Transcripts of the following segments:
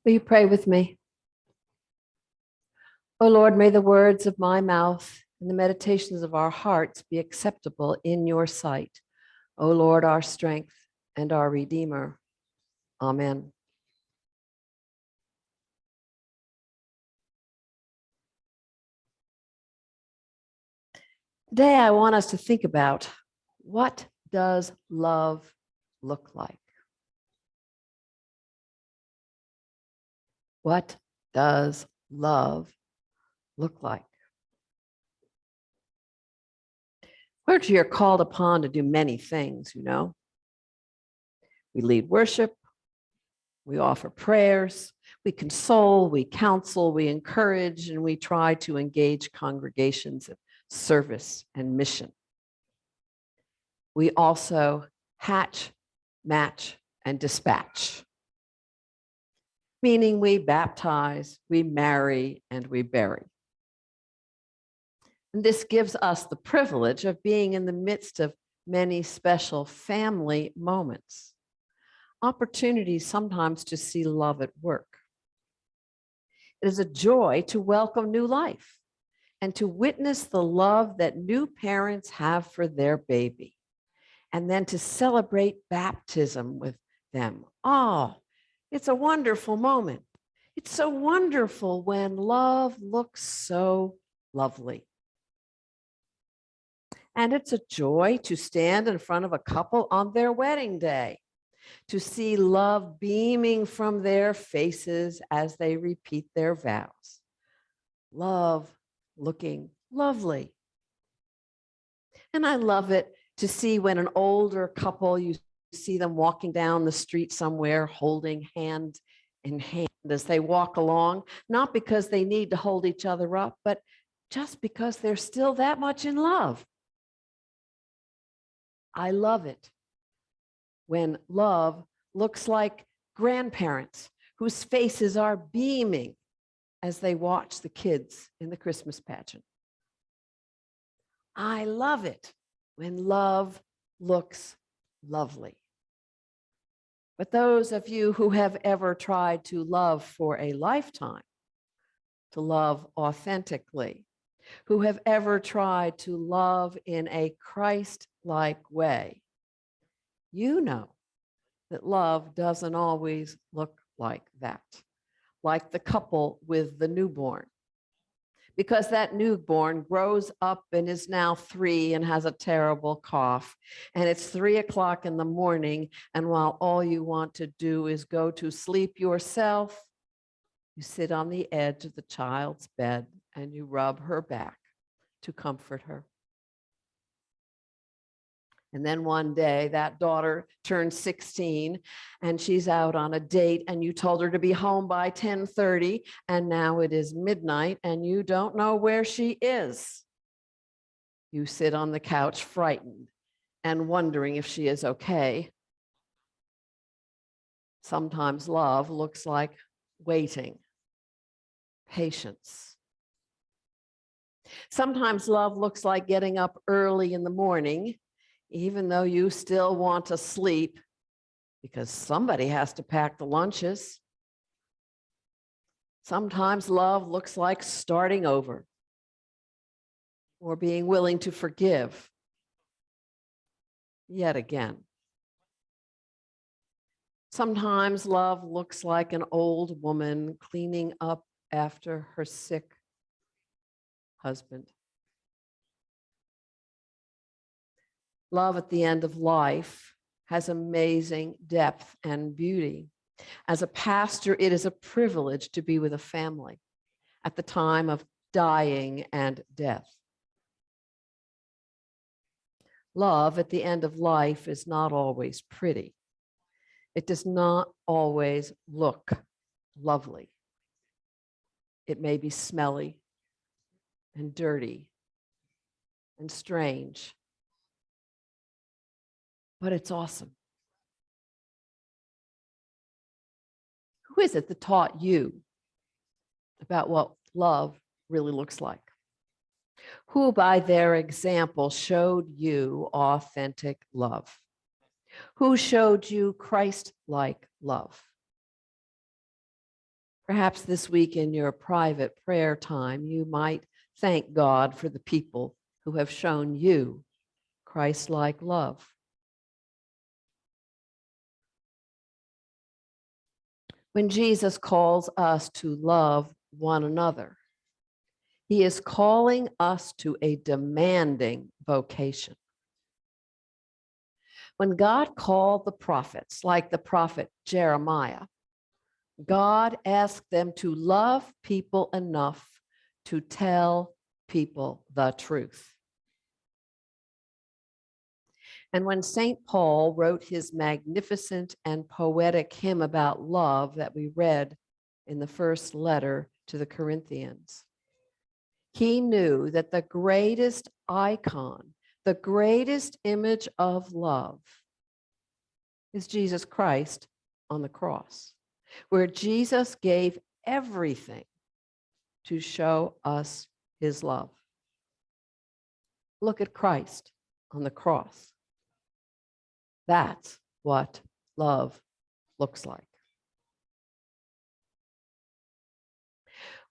Will you pray with me? O Lord, may the words of my mouth and the meditations of our hearts be acceptable in your sight. O Lord, our strength and our Redeemer. Amen. Today, I want us to think about, what does love look like? What does love look like? Clergy are called upon to do many things, you know. We lead worship, we offer prayers, we console, we counsel, we encourage, and we try to engage congregations in service and mission. We also hatch, match, and dispatch, meaning we baptize, we marry, and we bury. And this gives us the privilege of being in the midst of many special family moments, opportunities sometimes to see love at work. It is a joy to welcome new life and to witness the love that new parents have for their baby, and then to celebrate baptism with them. Oh, it's a wonderful moment. It's so wonderful when love looks so lovely. And it's a joy to stand in front of a couple on their wedding day, to see love beaming from their faces as they repeat their vows. Love looking lovely. And I love it to see when an older couple, you see them walking down the street somewhere, holding hand in hand as they walk along, not because they need to hold each other up, but just because they're still that much in love. I love it when love looks like grandparents whose faces are beaming as they watch the kids in the Christmas pageant. I love it when love looks lovely. But those of you who have ever tried to love for a lifetime, to love authentically, who have ever tried to love in a Christ-like way, you know that love doesn't always look like that, like the couple with the newborn. Because that newborn grows up and is now 3 and has a terrible cough. And it's 3 o'clock in the morning. And while all you want to do is go to sleep yourself, you sit on the edge of the child's bed and you rub her back to comfort her. And then one day that daughter turned 16 and she's out on a date and you told her to be home by 10:30 and now it is midnight and you don't know where she is. You sit on the couch frightened and wondering if she is okay. Sometimes love looks like waiting, patience. Sometimes love looks like getting up early in the morning, even though you still want to sleep, because somebody has to pack the lunches. Sometimes love looks like starting over or being willing to forgive yet again. Sometimes love looks like an old woman cleaning up after her sick husband. Love at the end of life has amazing depth and beauty. As a pastor, it is a privilege to be with a family at the time of dying and death. Love at the end of life is not always pretty. It does not always look lovely. It may be smelly and dirty and strange, but it's awesome. Who is it that taught you about what love really looks like? Who, by their example, showed you authentic love? Who showed you Christ-like love? Perhaps this week in your private prayer time, you might thank God for the people who have shown you Christ-like love. When Jesus calls us to love one another, he is calling us to a demanding vocation. When God called the prophets, like the prophet Jeremiah, God asked them to love people enough to tell people the truth. And when St. Paul wrote his magnificent and poetic hymn about love that we read in the first letter to the Corinthians, he knew that the greatest icon, the greatest image of love is Jesus Christ on the cross, where Jesus gave everything to show us his love. Look at Christ on the cross. That's what love looks like.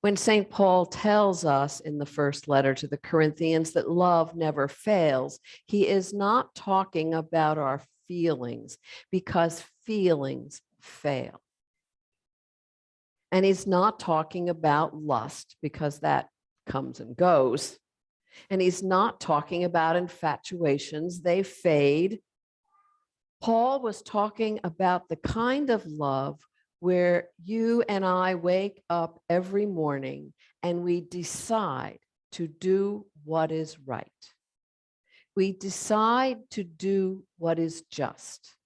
When St. Paul tells us in the first letter to the Corinthians that love never fails, he is not talking about our feelings, because feelings fail. And he's not talking about lust, because that comes and goes. And he's not talking about infatuations, they fade. Paul was talking about the kind of love where you and I wake up every morning and we decide to do what is right. We decide to do what is just.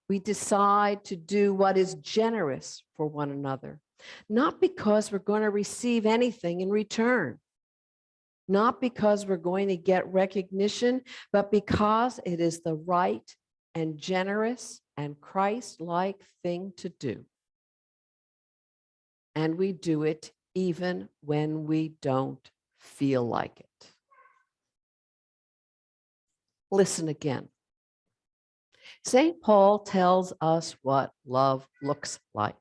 We decide to do what is generous for one another, not because we're going to receive anything in return, not because we're going to get recognition, but because it is the right and generous and Christ-like thing to do. And we do it even when we don't feel like it. Listen again. St. Paul tells us what love looks like.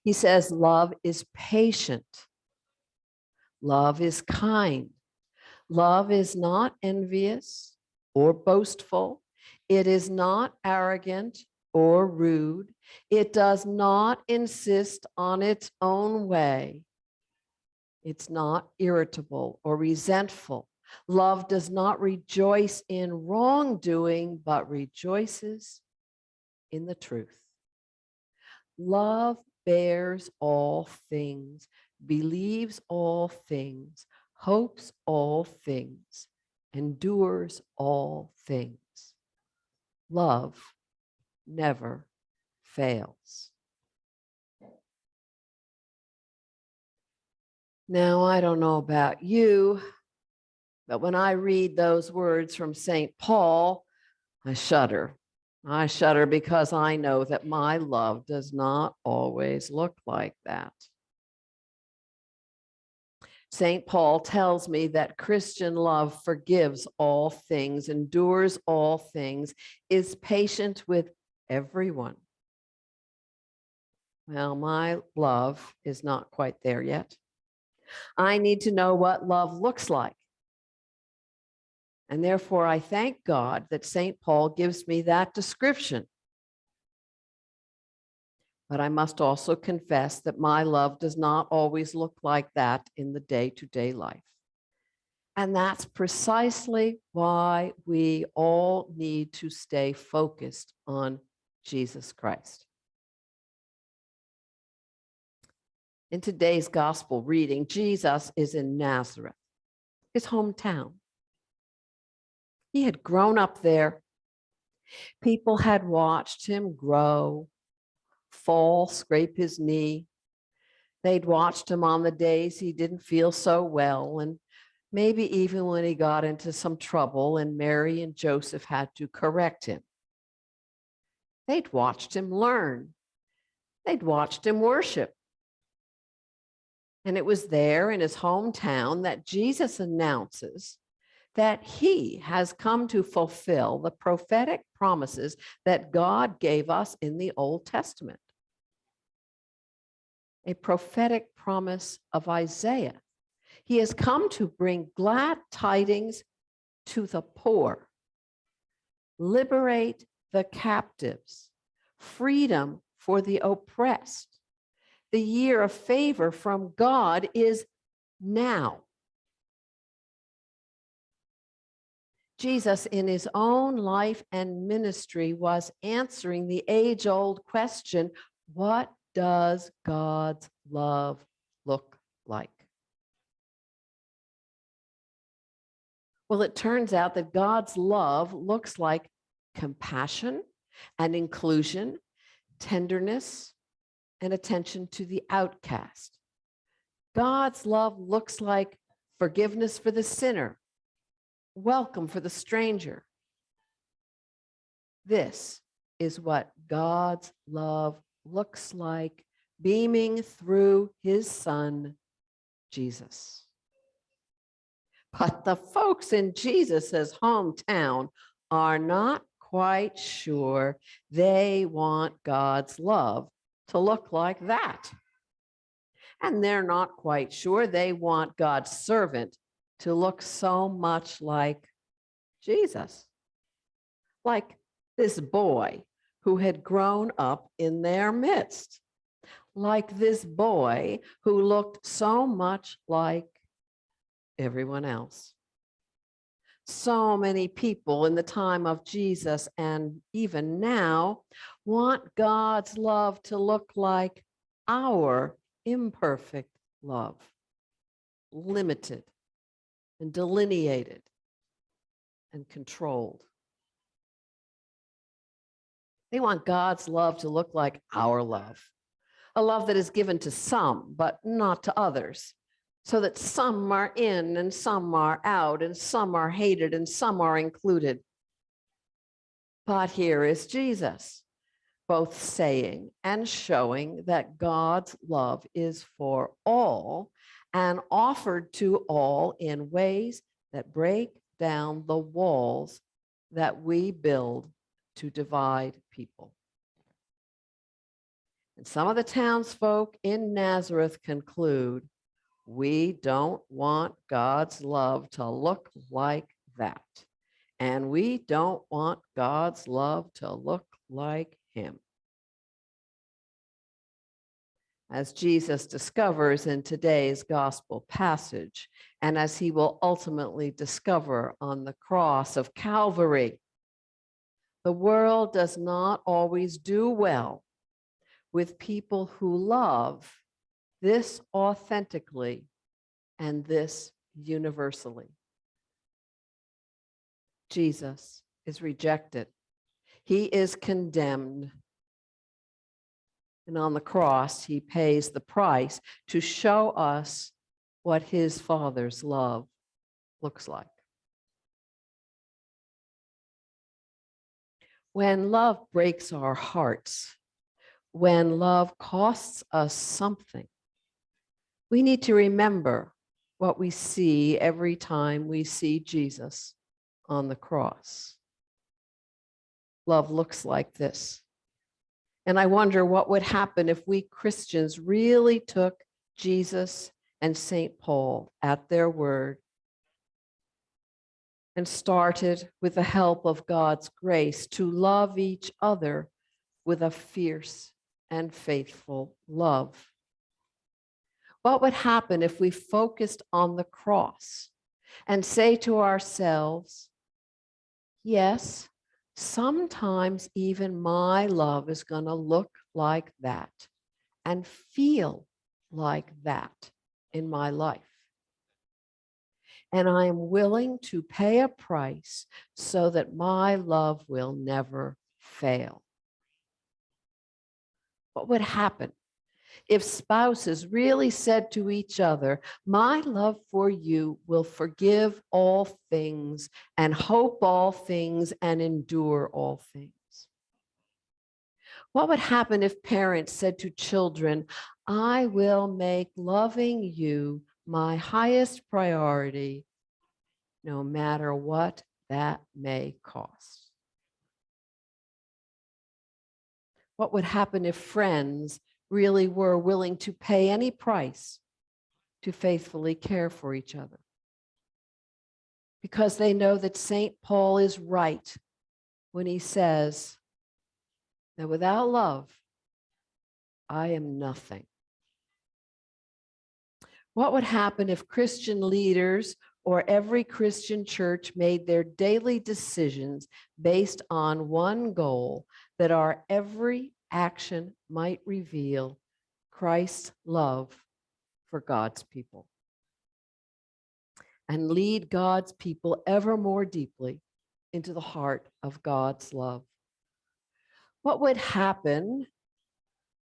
He says love is patient. Love is kind. Love is not envious or boastful. It is not arrogant or rude. It does not insist on its own way. It's not irritable or resentful. Love does not rejoice in wrongdoing, but rejoices in the truth. Love bears all things, believes all things, hopes all things, endures all things. Love never fails. Now, I don't know about you, but when I read those words from St. Paul, I shudder. I shudder because I know that my love does not always look like that. St. Paul tells me that Christian love forgives all things, endures all things, is patient with everyone. Well, my love is not quite there yet. I need to know what love looks like. And therefore, I thank God that St. Paul gives me that description. But I must also confess that my love does not always look like that in the day-to-day life. And that's precisely why we all need to stay focused on Jesus Christ. In today's gospel reading, Jesus is in Nazareth, his hometown. He had grown up there. People had watched him grow, fall, scrape his knee. They'd watched him on the days he didn't feel so well, and maybe even when he got into some trouble and Mary and Joseph had to correct him. They'd watched him learn. They'd watched him worship. And it was there in his hometown that Jesus announces that he has come to fulfill the prophetic promises that God gave us in the Old Testament. a prophetic promise of Isaiah. He has come to bring glad tidings to the poor, liberate the captives, freedom for the oppressed. The year of favor from God is now. Jesus, in his own life and ministry, was answering the age-old question, what does God's love look like? Well, it turns out that God's love looks like compassion and inclusion, tenderness, and attention to the outcast. God's love looks like forgiveness for the sinner, welcome for the stranger. This is what God's love looks like, beaming through his Son, Jesus. But the folks in Jesus's hometown are not quite sure they want God's love to look like that. And they're not quite sure they want God's servant to look so much like Jesus, like this boy who had grown up in their midst, like this boy who looked so much like everyone else. So many people in the time of Jesus and even now want God's love to look like our imperfect love, limited and delineated and controlled. They want God's love to look like our love, a love that is given to some, but not to others, so that some are in and some are out and some are hated and some are included. But here is Jesus, both saying and showing that God's love is for all and offered to all in ways that break down the walls that we build to divide people. And some of the townsfolk in Nazareth conclude, we don't want God's love to look like that. And we don't want God's love to look like him. As Jesus discovers in today's gospel passage, and as he will ultimately discover on the cross of Calvary, the world does not always do well with people who love this authentically and this universally. Jesus is rejected. He is condemned. And on the cross, he pays the price to show us what his Father's love looks like. When love breaks our hearts, when love costs us something, we need to remember what we see every time we see Jesus on the cross. Love looks like this. And I wonder what would happen if we Christians really took Jesus and St. Paul at their word and started, with the help of God's grace, to love each other with a fierce and faithful love. What would happen if we focused on the cross and say to ourselves, yes, sometimes even my love is going to look like that and feel like that in my life. And I am willing to pay a price so that my love will never fail. What would happen if spouses really said to each other, my love for you will forgive all things and hope all things and endure all things? What would happen if parents said to children, I will make loving you my highest priority, no matter what that may cost? What would happen if friends really were willing to pay any price to faithfully care for each other. Because they know that St. Paul is right when he says that without love, I am nothing. What would happen if Christian leaders or every Christian church made their daily decisions based on one goal, that our every action might reveal Christ's love for God's people and lead God's people ever more deeply into the heart of God's love? What would happen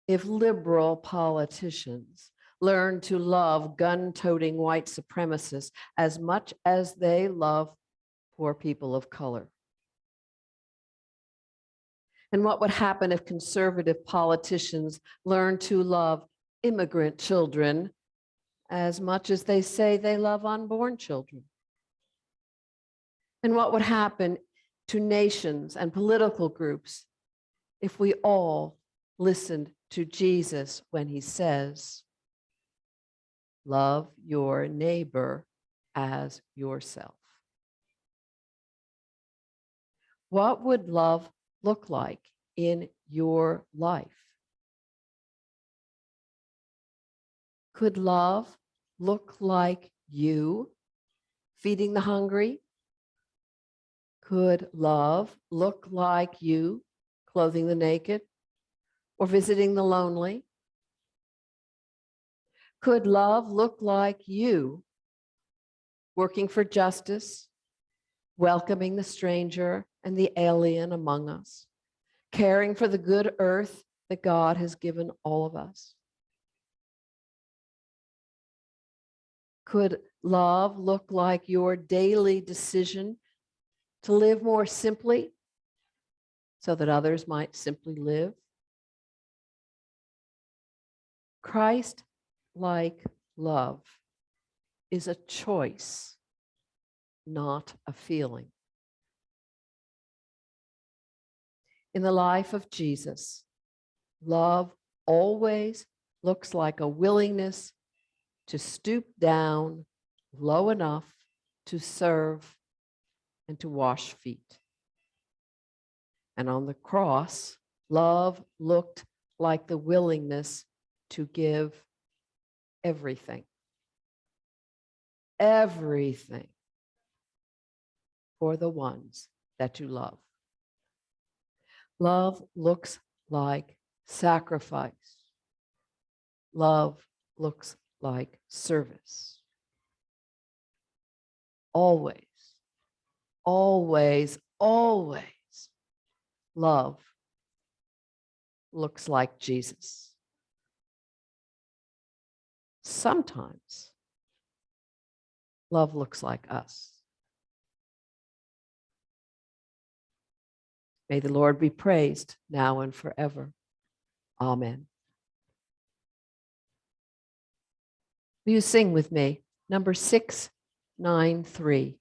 if liberal politicians learned to love gun-toting white supremacists as much as they love poor people of color? And what would happen if conservative politicians learned to love immigrant children as much as they say they love unborn children? And what would happen to nations and political groups if we all listened to Jesus when he says, love your neighbor as yourself? What would love look like in your life? Could love look like you feeding the hungry? Could love look like you clothing the naked or visiting the lonely? Could love look like you working for justice, welcoming the stranger and the alien among us, caring for the good earth that God has given all of us? Could love look like your daily decision to live more simply so that others might simply live? Christ-like love is a choice, not a feeling. In the life of Jesus, love always looks like a willingness to stoop down low enough to serve and to wash feet. And on the cross, love looked like the willingness to give everything, everything for the ones that you love. Love looks like sacrifice. Love looks like service. Always, always, always, love looks like Jesus. Sometimes love looks like us. May the Lord be praised now and forever. Amen. Will you sing with me? Number 693.